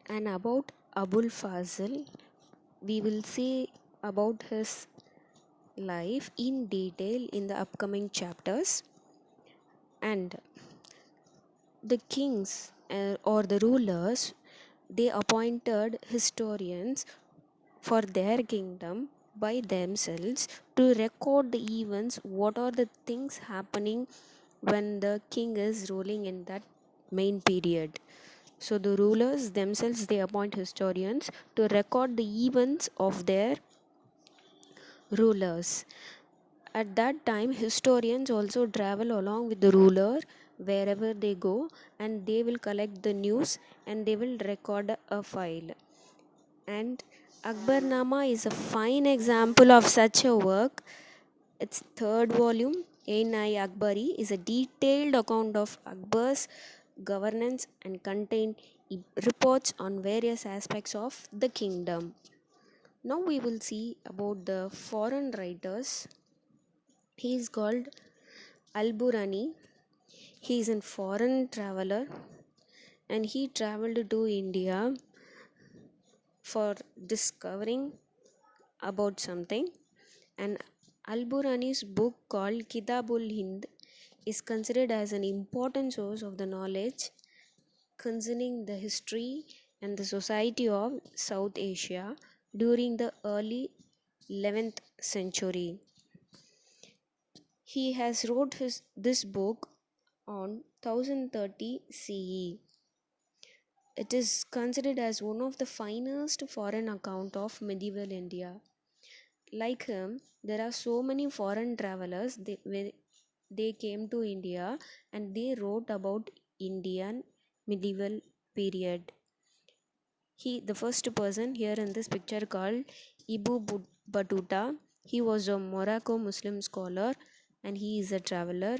And about Abul Fazl, we will see about his life in detail in the upcoming chapters. And the kings or the rulers, they appointed historians for their kingdom by themselves to record the events, what are the things happening when the king is ruling in that main period. So the rulers themselves, they appoint historians to record the events of their rulers. At that time, historians also travel along with the ruler wherever they go, and they will collect the news and they will record a file. And Akbarnama is a fine example of such a work. Its third volume, Ain-i Akbari, is a detailed account of Akbar's governance and contained reports on various aspects of the kingdom. Now we will see about the foreign writers. He is called Al-Burani. He is a foreign traveler and he traveled to India for discovering about something. And Al-Burani's book called Kitabul Hind is considered as an important source of the knowledge concerning the history and the society of South Asia during the early 11th century. He has wrote this book on 1030 CE. It is considered as one of the finest foreign account of medieval India. Like him, there are so many foreign travelers they came to India and they wrote about Indian medieval period. The first person here in this picture called Batuta. He was a Morocco Muslim scholar and he is a traveler.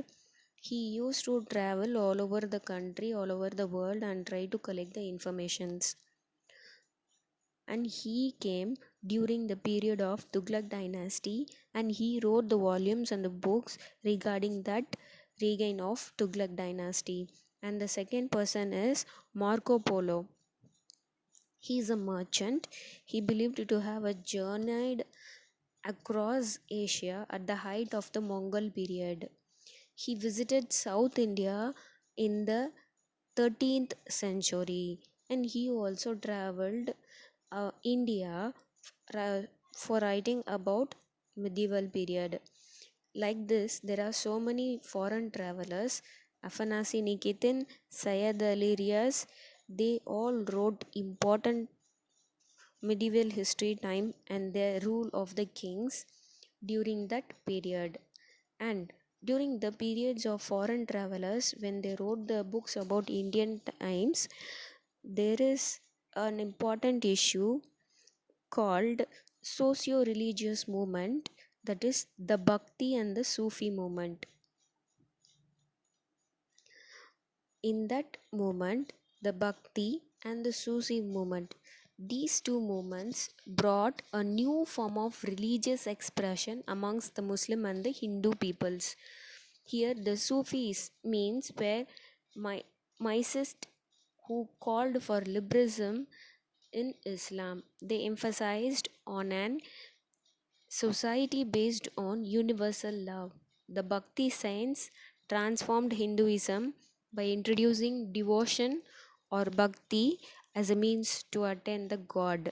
He used to travel all over the country, all over the world and try to collect the informations. And he came during the period of Tughlaq dynasty and he wrote the volumes and the books regarding that reign of Tughlaq dynasty. And the second person is Marco Polo. He is a merchant. He believed to have a journeyed across Asia at the height of the Mongol period. He visited South India in the 13th century and he also traveled India for writing about medieval period. Like this, there are so many foreign travelers. Afanasi Nikitin, Syed Ali Riaz, they all wrote important medieval history time and the rule of the kings during that period. And during the periods of foreign travelers, when they wrote the books about Indian times, there is an important issue called socio-religious movement, that is the Bhakti and the Sufi movement. In that movement, the Bhakti and the Sufi movement, these two movements brought a new form of religious expression amongst the Muslim and the Hindu peoples. Here, the Sufis means where my mystics who called for liberalism in Islam. They emphasized on an society based on universal love. The Bhakti saints transformed Hinduism by introducing devotion or bhakti as a means to attain the God.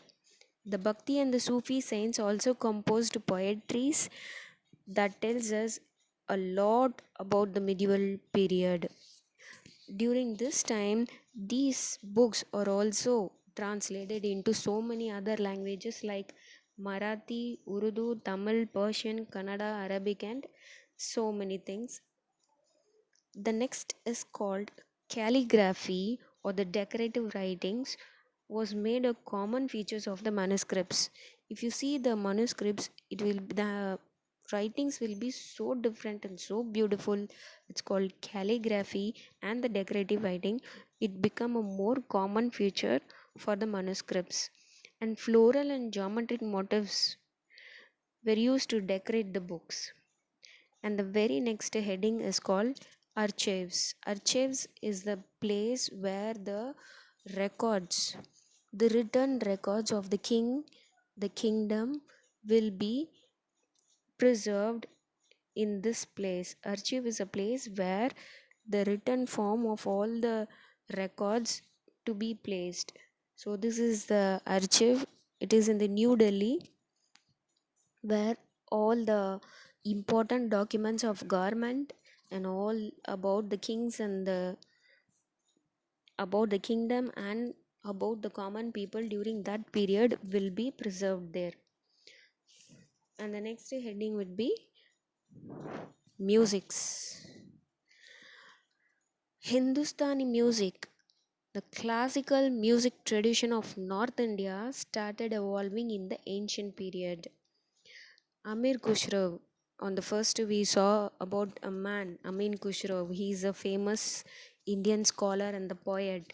The Bhakti and the Sufi saints also composed poetries that tells us a lot about the medieval period. During this time, these books are also translated into so many other languages like Marathi, Urdu, Tamil, Persian, Kannada, Arabic, and so many things. The next is called calligraphy or the decorative writings was made a common features of the manuscripts. If you see the manuscripts, the writings will be so different and so beautiful. It's called calligraphy and the decorative writing. It become a more common feature for the manuscripts. And floral and geometric motifs were used to decorate the books. And the very next heading is called archives. Archives is the place where the records The written records of the king, the kingdom will be preserved in this place. Archive is a place where the written form of all the records to be placed. So this is the archive. It is in the New Delhi, where all the important documents of government and all about the kings and the about the kingdom and about the common people during that period will be preserved there. And the next heading would be musics. Hindustani music, the classical music tradition of North India, started evolving in the ancient period. Amir Khusro, on the first we saw about a man, Amin Khusro. He is a famous Indian scholar and the poet.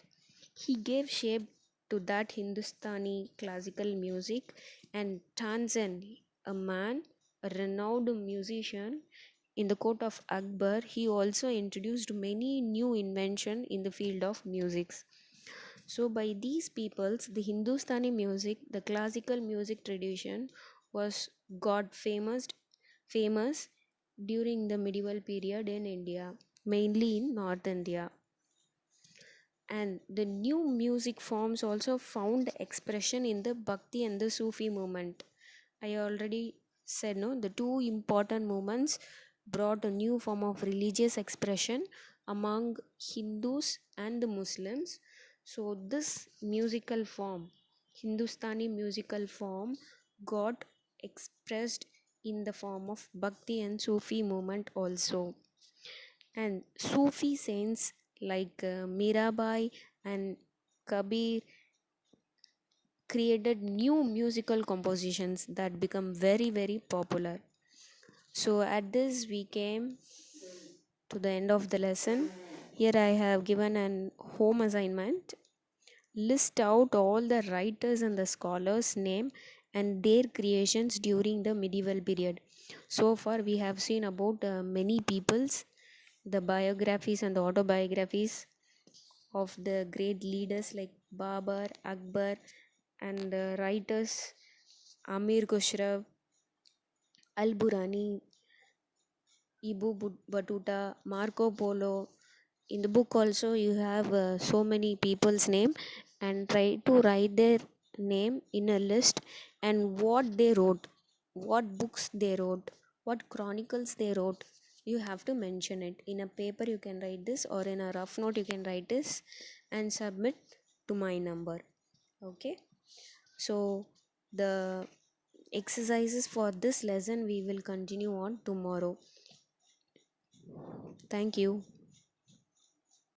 He gave shape to that Hindustani classical music, and Tanzan, a man, a renowned musician in the court of Akbar, he also introduced many new inventions in the field of music. So by these peoples, the Hindustani music, the classical music tradition, was got famous during the medieval period in India, mainly in North India. And the new music forms also found expression in the Bhakti and the Sufi movement. I already said no, the two important movements brought a new form of religious expression among Hindus and the Muslims. So this musical form, Hindustani musical form, got expressed in the form of Bhakti and Sufi movement also. And Sufi saints like Mirabai and Kabir created new musical compositions that become very popular. So at this we came to the end of the lesson. Here I have given an home assignment. List out all the writers and the scholars name and their creations during the medieval period. So far we have seen about many peoples, the biographies and the autobiographies of the great leaders like Babar, Akbar, and writers Amir Khusro, Al Burani, Batuta, Marco Polo. In the book also you have so many people's name, and try to write their name in a list and what they wrote, what books they wrote, what chronicles they wrote. You have to mention it in a paper. You can write this, or in a rough note you can write this and submit to my number. Okay, so the exercises for this lesson we will continue on tomorrow. Thank you.